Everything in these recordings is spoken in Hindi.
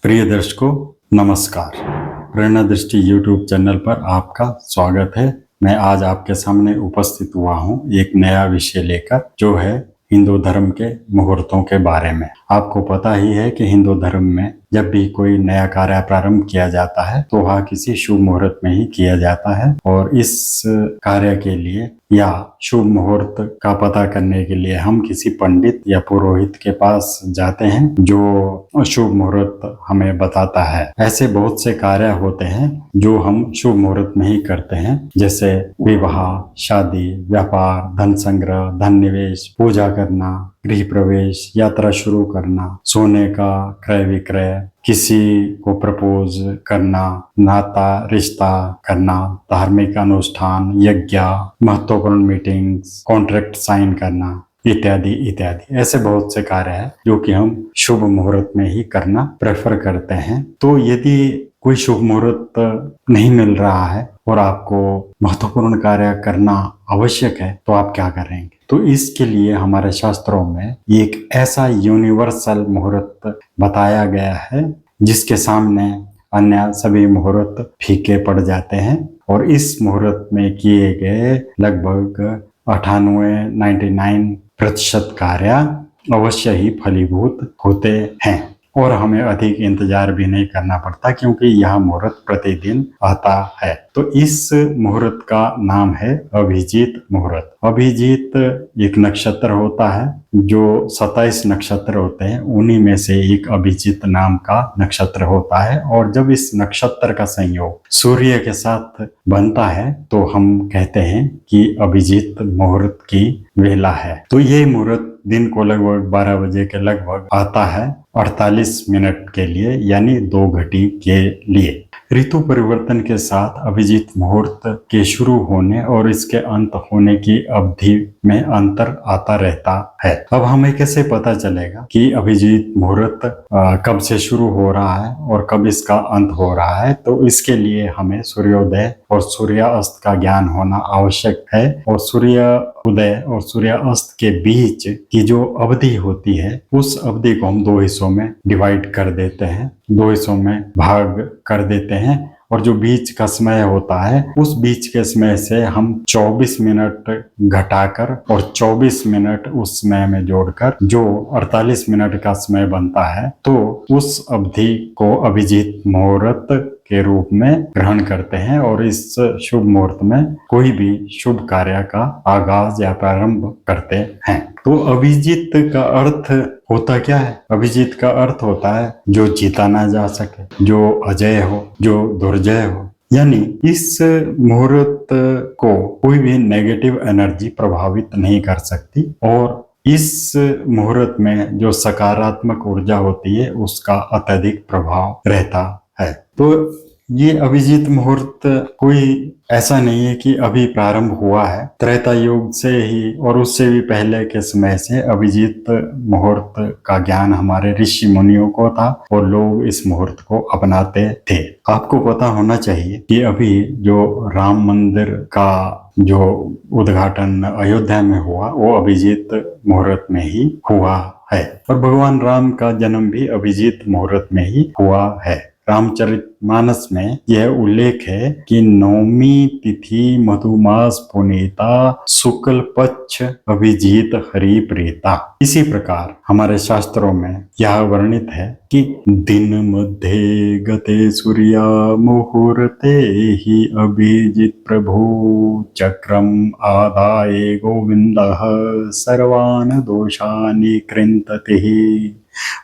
प्रिय दर्शकों, नमस्कार। प्रेरणा दृष्टि यूट्यूब चैनल पर आपका स्वागत है। मैं आज आपके सामने उपस्थित हुआ हूं एक नया विषय लेकर, जो है हिंदू धर्म के मुहूर्तों के बारे में। आपको पता ही है कि हिंदू धर्म में जब भी कोई नया कार्य प्रारंभ किया जाता है तो वह किसी शुभ मुहूर्त में ही किया जाता है, और इस कार्य के लिए या शुभ मुहूर्त का पता करने के लिए हम किसी पंडित या पुरोहित के पास जाते हैं, जो शुभ मुहूर्त हमें बताता है। ऐसे बहुत से कार्य होते हैं जो हम शुभ मुहूर्त में ही करते हैं, जैसे विवाह, शादी, व्यापार, धन संग्रह, धन निवेश, पूजा करना, गृह प्रवेश, यात्रा शुरू करना, सोने का क्रय विक्रय, किसी को प्रपोज करना, नाता रिश्ता करना, धार्मिक अनुष्ठान, यज्ञ, महत्वपूर्ण मीटिंग्स, कॉन्ट्रैक्ट साइन करना, इत्यादि इत्यादि। ऐसे बहुत से कार्य हैं जो कि हम शुभ मुहूर्त में ही करना प्रेफर करते हैं। तो यदि कोई शुभ मुहूर्त नहीं मिल रहा है और आपको महत्वपूर्ण कार्य करना आवश्यक है, तो आप क्या करेंगे? तो इसके लिए हमारे शास्त्रों में एक ऐसा यूनिवर्सल मुहूर्त बताया गया है जिसके सामने अन्य सभी मुहूर्त फीके पड़ जाते हैं, और इस मुहूर्त में किए गए लगभग 99% कार्य अवश्य ही फलीभूत होते हैं, और हमें अधिक इंतजार भी नहीं करना पड़ता, क्योंकि यह मुहूर्त प्रतिदिन आता है। तो इस मुहूर्त का नाम है अभिजीत मुहूर्त। अभिजीत एक नक्षत्र होता है, जो 27 नक्षत्र होते हैं, उन्हीं में से एक अभिजीत नाम का नक्षत्र होता है। और जब इस नक्षत्र का संयोग सूर्य के साथ बनता है तो हम कहते हैं कि अभिजीत मुहूर्त की वेला है। तो ये मुहूर्त दिन को लगभग 12 बजे के लगभग आता है, 48 मिनट के लिए, यानी 2 घटी के लिए। ऋतु परिवर्तन के साथ अभिजीत मुहूर्त के शुरू होने और इसके अंत होने की अवधि में अंतर आता रहता है। अब हमें कैसे पता चलेगा कि अभिजीत मुहूर्त कब से शुरू हो रहा है और कब इसका अंत हो रहा है? तो इसके लिए हमें सूर्योदय और सूर्यास्त का ज्ञान होना आवश्यक है, और सूर्य उदय और सूर्यास्त के बीच की जो अवधि होती है, उस अवधि को हम 2 हिस्सों में डिवाइड कर देते हैं, 2 हिस्सों में भाग कर देते हैं। और जो बीच का समय होता है, उस बीच के समय से हम 24 मिनट घटाकर और 24 मिनट उस समय में जोड़कर जो 48 मिनट का समय बनता है, तो उस अवधि को अभिजीत मुहूर्त के रूप में ग्रहण करते हैं, और इस शुभ मुहूर्त में कोई भी शुभ कार्य का आगाज या प्रारंभ करते हैं। तो अभिजीत का अर्थ होता क्या है? अभिजीत का अर्थ होता है जो जीता ना जा सके, जो अजय हो, जो दुर्जय हो। यानी इस मुहूर्त को कोई भी नेगेटिव एनर्जी प्रभावित नहीं कर सकती, और इस मुहूर्त में जो सकारात्मक ऊर्जा होती है उसका अत्यधिक प्रभाव रहता है। तो ये अभिजीत मुहूर्त कोई ऐसा नहीं है कि अभी प्रारंभ हुआ है। त्रेता युग से ही और उससे भी पहले के समय से अभिजीत मुहूर्त का ज्ञान हमारे ऋषि मुनियों को था, और लोग इस मुहूर्त को अपनाते थे। आपको पता होना चाहिए कि अभी जो राम मंदिर का जो उद्घाटन अयोध्या में हुआ, वो अभिजीत मुहूर्त में ही हुआ है, और भगवान राम का जन्म भी अभिजीत मुहूर्त में ही हुआ है। रामचरितमानस में यह उल्लेख है कि 9वीं तिथि मधुमास पुनीता शुक्ल पक्ष अभिजीत हरि प्रीता। इसी प्रकार हमारे शास्त्रों में यह वर्णित है कि दिन मध्य गते सूर्या मुहूर्ते ही अभिजीत प्रभु चक्रम आदाय गोविंदः सर्वान् दोषानि कृंतति।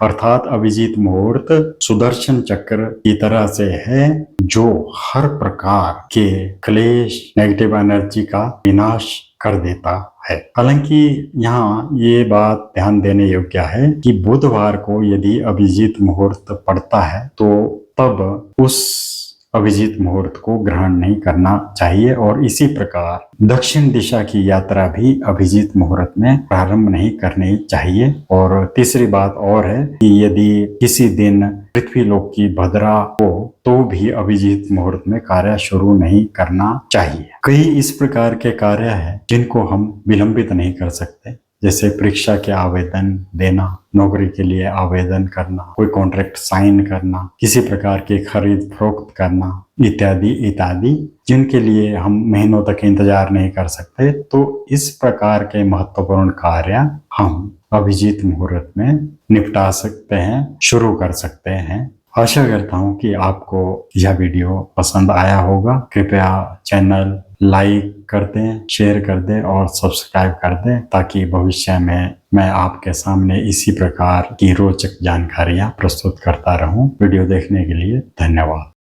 अर्थात अभिजीत मुहूर्त सुदर्शन चक्र की तरह से है, जो हर प्रकार के क्लेश, नेगेटिव एनर्जी का विनाश कर देता है। हालांकि यहाँ ये बात ध्यान देने योग्य है कि बुधवार को यदि अभिजीत मुहूर्त पड़ता है तो तब उस अभिजीत मुहूर्त को ग्रहण नहीं करना चाहिए, और इसी प्रकार दक्षिण दिशा की यात्रा भी अभिजीत मुहूर्त में प्रारंभ नहीं करनी चाहिए। और तीसरी बात और है कि यदि किसी दिन पृथ्वी लोक की भद्रा हो तो भी अभिजीत मुहूर्त में कार्य शुरू नहीं करना चाहिए। कई इस प्रकार के कार्य हैं जिनको हम विलंबित नहीं कर सकते, जैसे परीक्षा के आवेदन देना, नौकरी के लिए आवेदन करना, कोई कॉन्ट्रैक्ट साइन करना, किसी प्रकार की खरीद फरोख्त करना, इत्यादि इत्यादि, जिनके लिए हम महीनों तक इंतजार नहीं कर सकते। तो इस प्रकार के महत्वपूर्ण कार्य हम अभिजीत मुहूर्त में निपटा सकते हैं, शुरू कर सकते हैं। आशा करता हूँ कि आपको यह वीडियो पसंद आया होगा। कृपया चैनल लाइक कर दें, शेयर कर दें और सब्सक्राइब कर दें, ताकि भविष्य में मैं आपके सामने इसी प्रकार की रोचक जानकारियां प्रस्तुत करता रहूं। वीडियो देखने के लिए धन्यवाद।